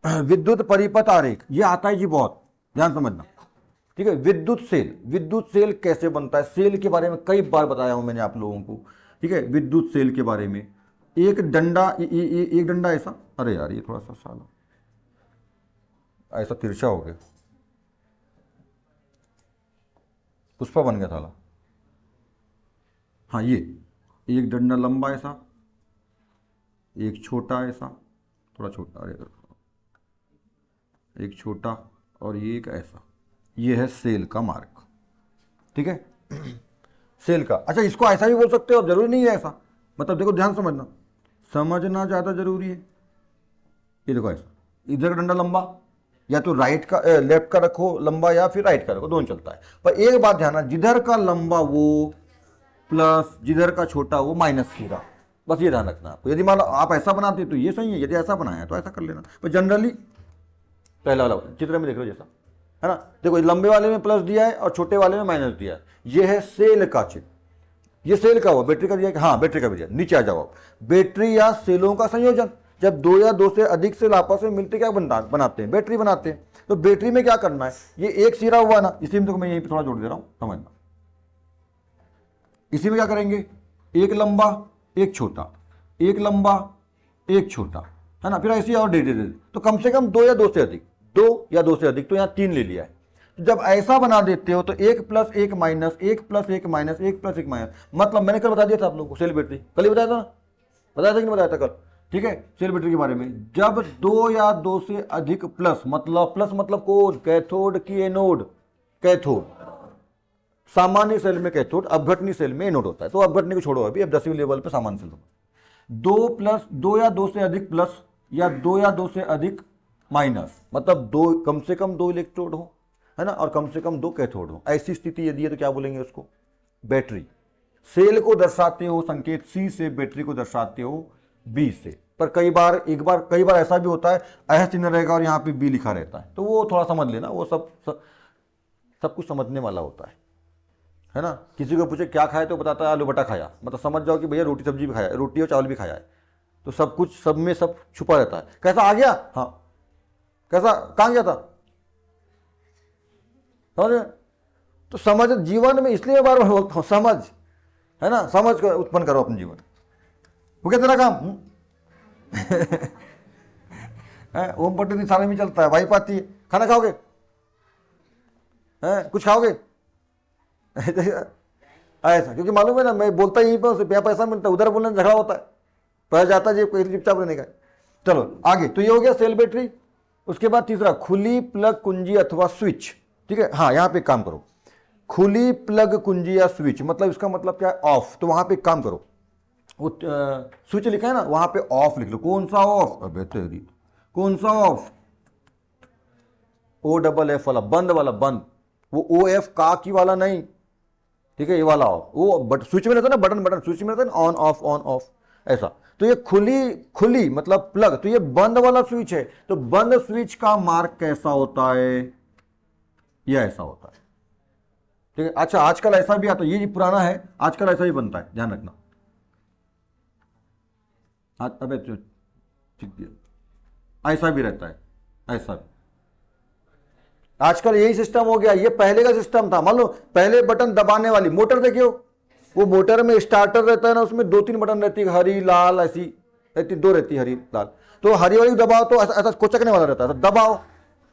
विद्युत परिपथ आरेख ये आता है जी, बहुत ध्यान समझना, ठीक है। विद्युत सेल कैसे बनता है, सेल के बारे में कई बार बताया हूं मैंने आप लोगों को, ठीक है। विद्युत सेल के बारे में एक डंडा, एक डंडा ऐसा, अरे यार ये थोड़ा सा साला ऐसा तिरछा हो गया, पुष्पा बन गया साला। हाँ, ये एक डंडा लंबा ऐसा, एक छोटा ऐसा, थोड़ा छोटा, अरे एक छोटा, और ये एक ऐसा, ये है सेल का मार्ग, ठीक है। सेल का, अच्छा इसको ऐसा भी बोल सकते हो, अब जरूरी नहीं है ऐसा, मतलब देखो ध्यान समझना, समझना ज़्यादा जरूरी है। ये देखो ऐसा, इधर का डंडा लंबा, या तो राइट का लेफ्ट का रखो लंबा, या फिर राइट का रखो, दोनों चलता है। पर एक बात ध्यान रखना, जिधर का लंबा वो प्लस, जिधर का छोटा वो माइनस सीधा, बस ये ध्यान रखना आपको। यदि मान लो आप ऐसा बनाते तो ये सही है, यदि ऐसा बनाया तो ऐसा कर लेना, पर जनरली पहला वाला चित्र में देख लो जैसा है ना, देखो लंबे वाले में प्लस दिया है और छोटे वाले में माइनस दिया है, ये है सेल का चित्र। ये सेल का हुआ, बैटरी का दिया, हाँ बैटरी का भी दिया, नीचे आ जाओ। बैटरी या सेलों का संयोजन, जब दो या दो से अधिक सेल आपस में मिलते क्या बनाते हैं, बैटरी बनाते हैं। तो बैटरी में क्या करना है, ये एक सिरा हुआ ना, इसी में तो मैं यहीं पे थोड़ा जोड़ दे रहा हूं, समझना। इसी में क्या करेंगे, एक लंबा एक छोटा, एक लंबा एक छोटा, है ना, फिर ऐसी और दे तो कम से कम दो या दो से अधिक, दो या दो से अधिक, तो यहां तीन ले लिया है। तो जब ऐसा बना देते हो तो एक प्लस एक माइनस, एक प्लस एक माइनस, एक प्लस एक माइनस, मतलब मैंने कल बता दिया था आप लोगों को, सेल बैटरी कल ही बताया था ना, बताया था कि नहीं बताया था कल, ठीक है। सेल बैटरी के बारे में, जब दो या दो से अधिक प्लस मतलब कोड, कैथोड की एनोड, कैथोड सामान्य सेल में कैथोड, अपघटनी सेल में एनोड होता है। तो अपघटनी को छोड़ो अभी, अब 10वीं लेवल पे सामान्य सेल होगा। दो प्लस, दो या दो से अधिक प्लस, या दो या दो से अधिक माइनस, मतलब दो, कम से कम दो इलेक्ट्रोड हो, है ना, और कम से कम दो कैथोड हो, ऐसी स्थिति यदि है तो क्या बोलेंगे उसको, बैटरी। सेल को दर्शाते हो संकेत सी से, बैटरी को दर्शाते हो बी से। पर कई बार ऐसा भी होता है, ऐसा चिन्ह रहेगा और यहाँ पे बी लिखा रहता है, तो वो थोड़ा समझ लेना, वो सब कुछ समझने वाला होता है ना। किसी को पूछे क्या खाया तो बताता है आलू बटा खाया, मतलब समझ जाओ कि भैया रोटी सब्जी भी खाया है, रोटी और चावल भी खाया है। तो सब कुछ, सब में सब छुपा रहता है। कैसा आ गया, हाँ कैसा, कहाँ गया था, समझ। तो समझ जीवन में, इसलिए बार बार बोलता हूँ, समझ, है ना, समझ कर उत्पन्न करो अपने जीवन। वो क्या तेरा काम ओम पटेल सारे में चलता है, वाइफ आती है, खाना खाओगे, है कुछ खाओगे ऐसा, क्योंकि मालूम है ना, मैं बोलता यहीं पर उसे पैसा मिलता है, उधर बोलने में झगड़ा होता है, पैसा जाता है जेब को, चुपचाप रहने का। चलो आगे, तो ये हो गया सेल बैटरी। उसके बाद तीसरा, खुली प्लग कुंजी अथवा स्विच, ठीक है। हाँ यहाँ पे काम करो, खुली प्लग कुंजी या स्विच, मतलब इसका मतलब क्या है, ऑफ। तो वहां पे काम करो, वो स्विच लिखा है ना, वहां पे ऑफ लिख लो। कौन सा ऑफ, अबे तेरी, कौन सा ऑफ, ओ डबल एफ वाला, बंद वाला, बंद, वो ओ एफ का की वाला नहीं, ठीक है, ये वाला ऑफ। वो बट स्विच में रहता है ना, बटन स्विच में रहता है ना, ऑन ऑफ ऐसा। तो ये खुली मतलब प्लग, तो ये बंद वाला स्विच है। तो बंद स्विच का मार्क कैसा होता है, ये ऐसा होता है, ठीक है। अच्छा आजकल ऐसा भी आता है, ये पुराना है, आजकल ऐसा भी बनता है, ध्यान रखना। अबे ठीक, ऐसा भी रहता है, ऐसा भी आजकल यही सिस्टम हो गया। ये पहले का सिस्टम था, मान लो पहले बटन दबाने वाली मोटर देखियो, वो मोटर में स्टार्टर रहता है ना, उसमें दो तीन बटन रहती है, हरी लाल ऐसी रहती, दो रहती हरी लाल। तो हरी वाली दबाओ तो ऐसा कोचकने वाला रहता है, दबाओ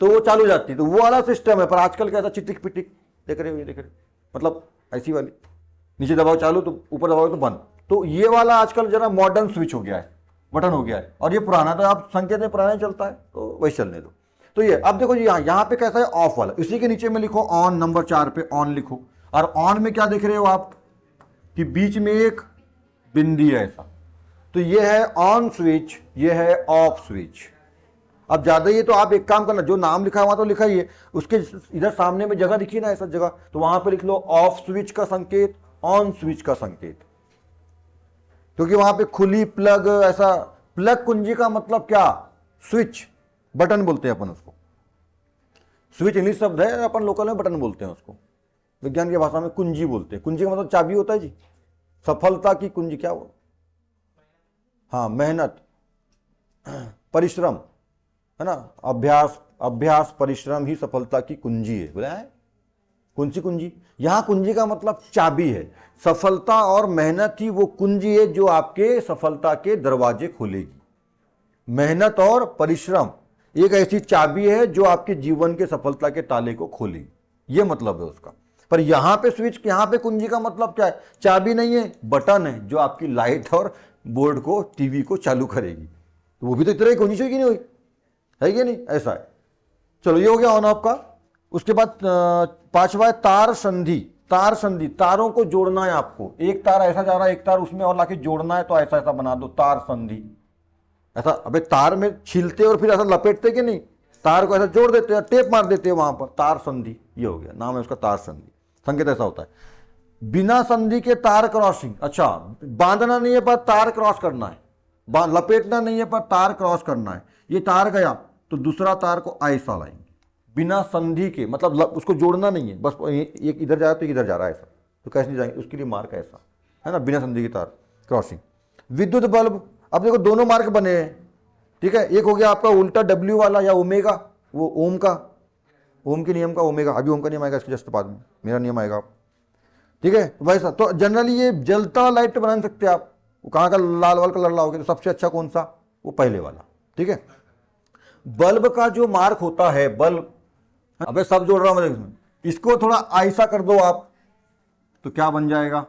तो वो चालू जाती है, तो वो वाला सिस्टम है। पर आजकल कैसा चिटिक पिटिक, देख रहे हो, ये देख रहे हो, मतलब ऐसी वाली, नीचे दबाओ चालू, तो ऊपर दबाओ तो बंद। तो ये वाला आजकल जरा मॉडर्न स्विच हो गया है, बटन हो गया है। और ये पुराना, तो आप संकेत में पुराना चलता है, तो वही चलने दो। तो ये अब देखो जी, यहाँ पे कैसा है, ऑफ वाला, इसी के नीचे में लिखो ऑन, नंबर 4 पे ऑन लिखो। और ऑन में क्या देख रहे हो आप, कि बीच में एक बिंदी है ऐसा, तो ये है ऑन स्विच, ये है ऑफ स्विच। अब ज्यादा ये तो आप एक काम करना, जो नाम लिखा है वहां तो लिखा ही है, उसके इधर सामने में जगह दिखी ना ऐसा जगह, तो वहां पे लिख लो ऑफ स्विच का संकेत, ऑन स्विच का संकेत। क्योंकि वहां पे खुली प्लग, ऐसा प्लग कुंजी का मतलब क्या, स्विच, बटन बोलते हैं अपन उसको। स्विच इंग्लिश शब्द है, अपन लोकल में बटन बोलते हैं उसको, विज्ञान की भाषा में कुंजी बोलते हैं। कुंजी का मतलब चाबी होता है जी, सफलता की कुंजी, क्या वो, हाँ मेहनत, परिश्रम, है ना। अभ्यास, अभ्यास परिश्रम ही सफलता की कुंजी है, बोला है। कौन सी कुंजी? यहां कुंजी का मतलब चाबी है। सफलता और मेहनत ही वो कुंजी है जो आपके सफलता के दरवाजे खोलेगी। मेहनत और परिश्रम एक ऐसी चाबी है जो आपके जीवन के सफलता के ताले को खोलेगी, ये मतलब है उसका। पर यहां पे स्विच, यहां पे कुंजी का मतलब क्या है? चाबी नहीं है, बटन है जो आपकी लाइट और बोर्ड को, टीवी को चालू करेगी। तो वो भी तो इतना ही कुंजी से कि नहीं हुई, है कि नहीं? ऐसा है। चलो ये हो गया ऑन ऑफ का। उसके बाद पांचवा है तार संधि। तार संधि, तारों को जोड़ना है आपको। एक तार ऐसा जा रहा है, एक तार उसमें और लाके जोड़ना है, तो ऐसा ऐसा बना दो, तार संधि। ऐसा, अबे तार में छीलते और फिर ऐसा लपेटते कि नहीं, तार को ऐसा जोड़ देते हैं, टेप मार देते हैं वहां पर, तार संधि। ये हो गया, नाम है उसका तार संधि। संकेत ऐसा होता है। बिना संधि के तार क्रॉसिंग, अच्छा बांधना नहीं है पर तार क्रॉस करना है, लपेटना नहीं है पर तार क्रॉस करना है। ये तार गया तो दूसरा तार को ऐसा लाएंगे बिना संधि के, मतलब उसको जोड़ना नहीं है, बस एक इधर जा रहा है तो इधर जा रहा है, ऐसा तो कैसे नहीं जाएंगे, उसके लिए मार्क ऐसा है ना, बिना संधि की तार क्रॉसिंग। विद्युत बल्ब, अब देखो दोनों मार्क बने हैं, ठीक है। एक हो गया आपका उल्टा डब्ल्यू वाला या ओमेगा, वो ओम का, ओम के नियम का ओमेगा। अभी ओम का नियम आएगा इसके जस्ट बाद में, मेरा नियम आएगा, ठीक है। वैसा तो जनरली ये जलता लाइट बना सकते हैं आप, वो कहाँ का लाल वाल कलर लाओगे, तो सबसे अच्छा कौन सा? वो पहले वाला, ठीक है। बल्ब का जो मार्क होता है, बल्ब, अबे सब जोड़ रहा हूं मैं इसमें, इसको थोड़ा ऐसा कर दो आप, तो क्या बन जाएगा?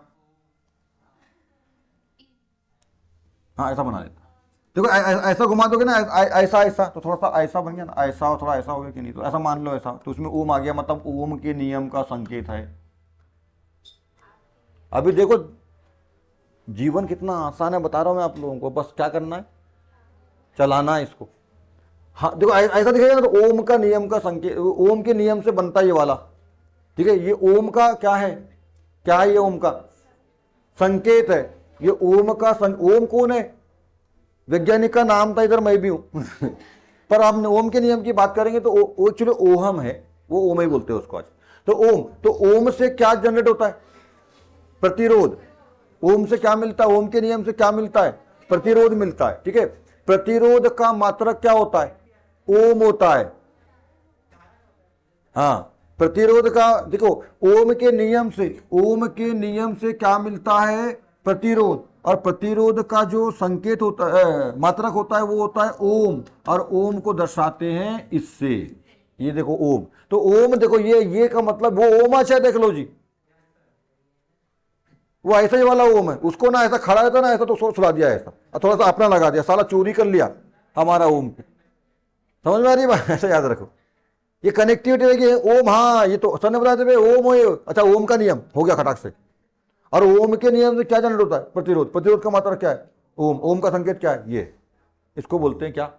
हाँ ऐसा बना देता, देखो ऐसा घुमा दोगे ना, ऐसा ऐसा, तो थोड़ा सा ऐसा बन गया ना, ऐसा और थोड़ा ऐसा हो गया कि नहीं, तो ऐसा मान लो ऐसा, तो उसमें ओम आ गया, मतलब ओम के नियम का संकेत है। अभी देखो जीवन कितना आसान है, बता रहा हूं मैं आप लोगों को, बस क्या करना है, चलाना है इसको। हाँ देखो ऐसा दिखेगा ना, तो ओम का नियम का संकेत, ओम के नियम से बनता है ये वाला, ठीक है। ये ओम का क्या है, क्या है ये ओम का संकेत है, ये ओम का ओम कौन है? वैज्ञानिक का नाम था, इधर मैं भी हूं पर हम ओम के नियम की बात करेंगे तो एक्चुअली ओहम है, वो ओम ही बोलते हैं उसको आज। तो ओम, तो ओम से क्या जनरेट होता है? प्रतिरोध। ओम से क्या मिलता है? ओम के नियम से क्या मिलता है? प्रतिरोध मिलता है, ठीक है। प्रतिरोध का मात्रक क्या होता है? ओम होता है। हाँ, प्रतिरोध का देखो, ओम के नियम से, ओम के नियम से क्या मिलता है? प्रतिरोध। और प्रतिरोध का जो संकेत होता है, मात्रक होता है, वो होता है ओम, और ओम को दर्शाते हैं इससे, ये देखो ओम। तो ओम देखो, ये का मतलब वो ओम अच्छा, देख लो जी, वो ऐसा ही वाला ओम है, उसको ना ऐसा खड़ा रहता ना ऐसा, तो सोच सुला दिया ऐसा, और थोड़ा सा अपना लगा दिया, साला चोरी कर लिया हमारा ओम पे। समझ में आ रही बात? ऐसा याद रखो, ये कनेक्टिविटी रहेगी। ओम, हाँ ये तो सर ने बताया थे, ओम हो, अच्छा ओम का नियम हो गया खटाक से। और ओम के नियम से क्या जनरेट होता है? प्रतिरोध। प्रतिरोध का मात्रा क्या है? ओम। ओम का संकेत क्या है? ये, इसको बोलते हैं क्या?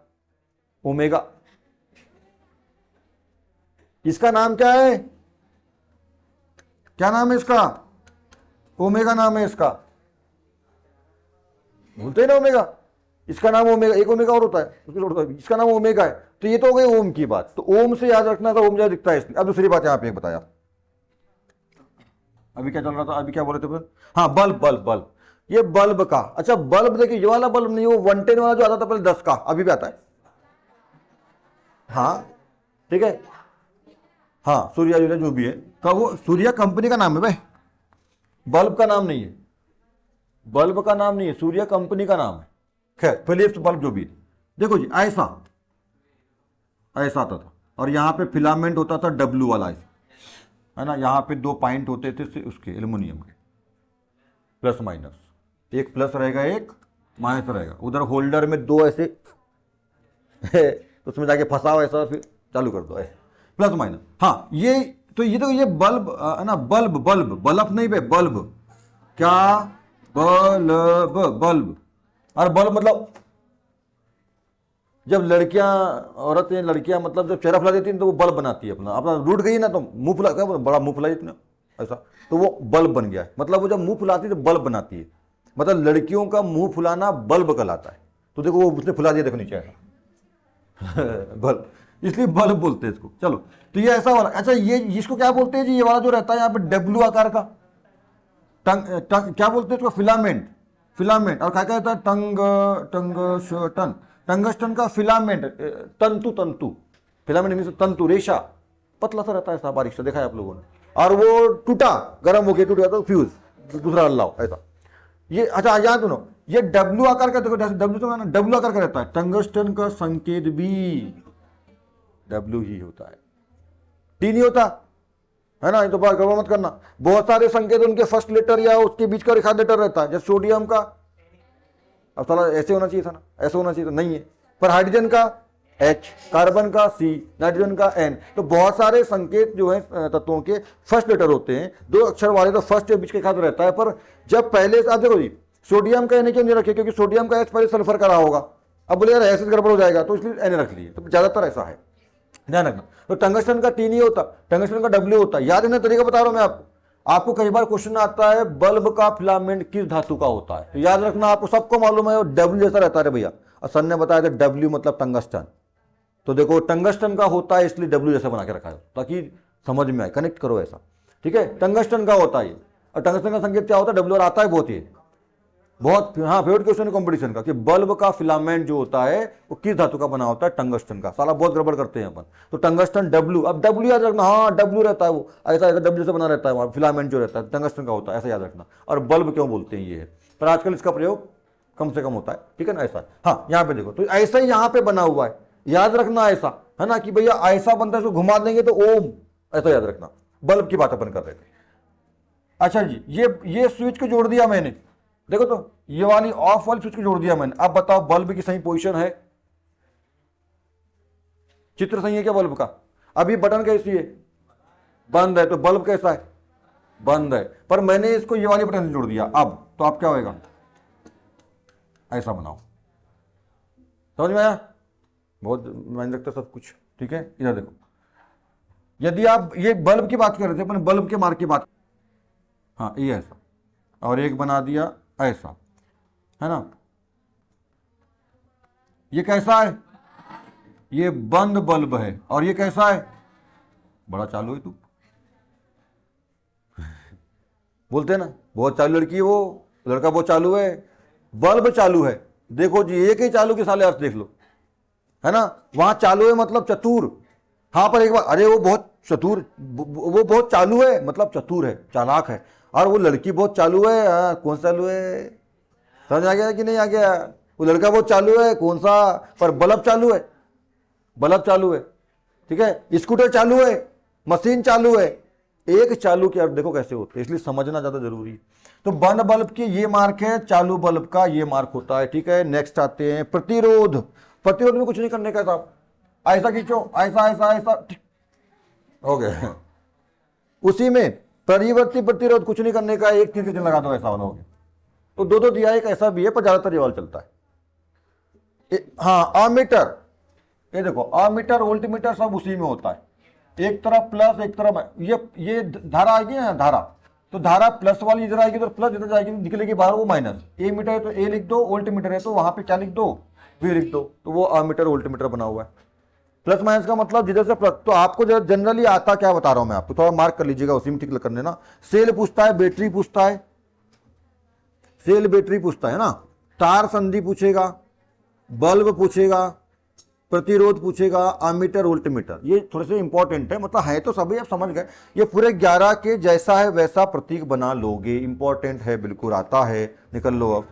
ओमेगा। इसका नाम क्या है? क्या नाम है इसका? ओमेगा नाम है इसका, बोलते हैं ना ओमेगा, इसका नाम ओमेगा। एक ओमेगा और होता है, इसका नाम ओमेगा है। तो ये तो हो गई ओम की बात, तो ओम से याद रखना था, ओम ज्यादा दिखता है इसलिए। अब दूसरी बात यहां पे बताया, अभी क्या चल रहा था, अभी क्या बोले थे? हाँ बल्ब, बल्ब, बल्ब। ये बल्ब का, अच्छा बल्ब देखिए, ये वाला बल्ब नहीं, वो 110 वाला जो आता था पहले 10 का, अभी भी आता है। हाँ ठीक है, हाँ सूर्या जो भी है का, वो सूर्या कंपनी का नाम है भाई, बल्ब का नाम नहीं है, बल्ब का नाम नहीं है, सूर्या कंपनी का नाम है। खैर फिलिप्स बल्ब जो भी, देखो जी ऐसा ऐसा आता था, और यहां पे फिलामेंट होता था डब्लू वाला, है ना। यहां पे 2 पॉइंट होते थे उसके, एल्युमिनियम के, प्लस माइनस, एक प्लस रहेगा एक माइनस रहेगा, उधर होल्डर में 2 ऐसे तो उसमें जाके फंसाओ ऐसा, फिर चालू कर दो ऐसे, प्लस माइनस। हाँ ये तो ये बल्ब है ना, बल्ब, बल्ब, बल्ब नहीं बे, बल्ब, क्या? Bulb, bulb. और बल्ब मतलब जब लड़कियां, औरतें, लड़कियां मतलब जब चेहरा फुला देती हैं तो वो बल्ब बनाती है अपना, अपना रूठ गई ना तो मुंह फुला, क्या बड़ा मुंह फुलाई इतना ऐसा, तो वो बल्ब बन गया है। मतलब वो जब मुंह फुलाती है तो बल्ब बनाती है, मतलब लड़कियों का मुंह फुलाना बल्ब कहलाता है। तो देखो वो उसने फुला दिया, देखो नीचे ऐसा बल्ब, इसलिए बल्ब बोलते हैं इसको। चलो तो ये ऐसा वाला, अच्छा ये इसको क्या बोलते हैं जी? ये वाला जो रहता है यहाँ पे डब्ल्यू आकार का, टंग क्या बोलते हैं इसको? Filament, filament. और क्या कहता है? टंग, टंग टन, टंगस्टन का फिलामेंट, तंतु, तंतु फिलामेंट मीन्स तंतु, रेशा पतला सा रहता है, ऐसा बारीक सा, देखा है आप लोगों ने, और वो टूटा, गर्म होके टूट गया तो फ्यूज, दूसरा अल्लाह ऐसा। ये अच्छा याद सुनो, ये डब्ल्यू आकार का, देखो डब्ल्यू तो डब्ल्यू आकार का रहता है, टंगस्टन का संकेत भी डब्ल्यू ही होता है, टी नहीं होता है ना, ये तो बात गड़बड़ मत करना। बहुत सारे संकेत उनके फर्स्ट लेटर या उसके बीच का रेखा लेटर रहता है, जैसे सोडियम का, अब साला ऐसे होना चाहिए था ना, ऐसे होना चाहिए था, नहीं है, पर हाइड्रोजन का H, कार्बन का C, नाइट्रोजन का N, तो बहुत सारे संकेत जो है तत्वों के फर्स्ट लेटर होते हैं, दो अक्षर वाले तो फर्स्ट के बीच के खाद रहता है, पर जब पहले आप देखो जी, सोडियम का N क्यों नहीं रखे, क्योंकि सोडियम का H पहले सल्फर का रहा होगा, अब बोले यार ऐसे गड़बड़ हो जाएगा तो इसलिए N रख लिए, तो ज्यादातर ऐसा है, ध्यान रखना। तो टंगस्टन का T नहीं होता, टंगस्टन का W होता है, याद है ना, तरीका बता रहा हूं मैं आपको। आपको कई बार क्वेश्चन आता है बल्ब का फिलामेंट किस धातु का होता है, तो याद रखना, आपको सबको मालूम है डब्ल्यू जैसा रहता है भैया, और सर ने बताया था डब्ल्यू मतलब टंगस्टन, तो देखो टंगस्टन का होता है इसलिए डब्ल्यू जैसा बना के रखा है ताकि समझ में आए, कनेक्ट करो ऐसा, ठीक है। टंगस्टन का होता है, और टंगस्टन का संकेत क्या होता है, डब्ल्यू, और आता है बहुत ही बहुत, हाँ फेवरेट क्वेश्चन है कंपटीशन का, कि बल्ब का फिलामेंट जो होता है वो किस धातु का बना होता है, टंगस्टन का। साला बहुत गड़बड़ करते हैं अपन, तो टंगस्टन डब्ल्यू, अब डब्ल्यू याद रखना, हाँ डब्ल्यू रहता है वो, ऐसा ऐसा डब्ल्यू से बना रहता है वहाँ फिलामेंट जो रहता है, टंगस्टन का होता है, ऐसा याद रखना। और बल्ब क्यों बोलते हैं ये है, पर आजकल इसका प्रयोग कम से कम होता है, ठीक है ना, ऐसा। हाँ यहाँ पे देखो, तो ऐसा ही यहाँ पे बना हुआ है, याद रखना ऐसा है ना, कि भैया ऐसा बनता है, इसको घुमा देंगे तो ओम, ऐसा याद रखना। बल्ब की बात अपन कर रहे थे। अच्छा जी, ये स्विच को जोड़ दिया मैंने, देखो तो ये वाली ऑफ वाली स्विच को जोड़ दिया मैंने। अब बताओ बल्ब की सही पोजीशन है, चित्र सही है क्या बल्ब का? अभी बटन कैसी है, बंद है, तो बल्ब कैसा है, बंद है, पर मैंने इसको ये वाली बटन से जोड़ दिया। अब तो अब क्या होएगा, ऐसा बनाओ, समझ में आया? बहुत मायने रखता सब कुछ, ठीक है। इधर देखो, यदि आप ये बल्ब की बात कर रहे थे अपन, बल्ब के मार्क की बात, हाँ ये ऐसा, और एक बना दिया ऐसा, है ना, ये कैसा है, ये बंद बल्ब है, और ये कैसा है, बड़ा चालू है तू बोलते हैं ना, बहुत चालू लड़की है वो, लड़का बहुत चालू है, बल्ब चालू है। देखो जी, एक ही चालू के साले अर्थ देख लो, है ना, वहां चालू है मतलब चतुर, हाँ पर एक बार, अरे वो बहुत चतुर, वो बहुत चालू है मतलब चतुर है, चालाक है, और वो लड़की बहुत चालू है, कौन सा चालू है, समझ आ गया कि नहीं आ गया? वो लड़का बहुत चालू है, कौन सा, पर बल्ब चालू है, बल्ब चालू है, ठीक है, स्कूटर चालू है, मशीन चालू है, एक चालू के अर्थ देखो कैसे होते हैं, इसलिए समझना ज्यादा जरूरी है। तो बंद बल्ब की ये मार्क है, चालू बल्ब का ये मार्क होता है, ठीक है। नेक्स्ट आते हैं प्रतिरोध। प्रतिरोध में कुछ नहीं करने का साहब, ऐसा खींचो, ऐसा ऐसा ऐसा, हो गया। उसी में परिवर्ती प्रतिरोध, कुछ नहीं करने का, एक तीर के चिन्ह लगा दो, ऐसा बनाओगे। तो दो दो दिया, एक ऐसा भी है, पर ज्यादातर ये वाला चलता है। हाँ अमीटर, ये देखो अमीटर वोल्टमीटर सब उसी में होता है, एक तरफ प्लस एक तरफ, ये धारा आएगी ना, धारा, तो धारा प्लस वाली इधर आएगी तो प्लस, इधर जाएगी निकलेगी बाहर वो माइनस। ए मीटर है तो ए लिख दो, वोल्टमीटर है तो वहां पे क्या लिख दो, वी लिख दो, तो वो अमीटर वोल्टमीटर बना हुआ है। प्लस माइनस का मतलब जिधर से प्लस, तो आपको जनरली आता क्या बता रहा हूं मैं आपको, थोड़ा मार्क कर लीजिएगा, उसी में ठीक कर लेना। सेल पूछता है, बैटरी पूछता है, सेल बैटरी पूछता है ना, तार संधि पूछेगा, बल्ब पूछेगा, प्रतिरोध पूछेगा, अमीटर वोल्टमीटर, ये थोड़े से इंपॉर्टेंट है, मतलब है तो सभी आप समझ गए। ये पूरे 11 के जैसा है वैसा प्रतीक बना लोगे, इंपॉर्टेंट है बिल्कुल, आता है, निकल लो अब।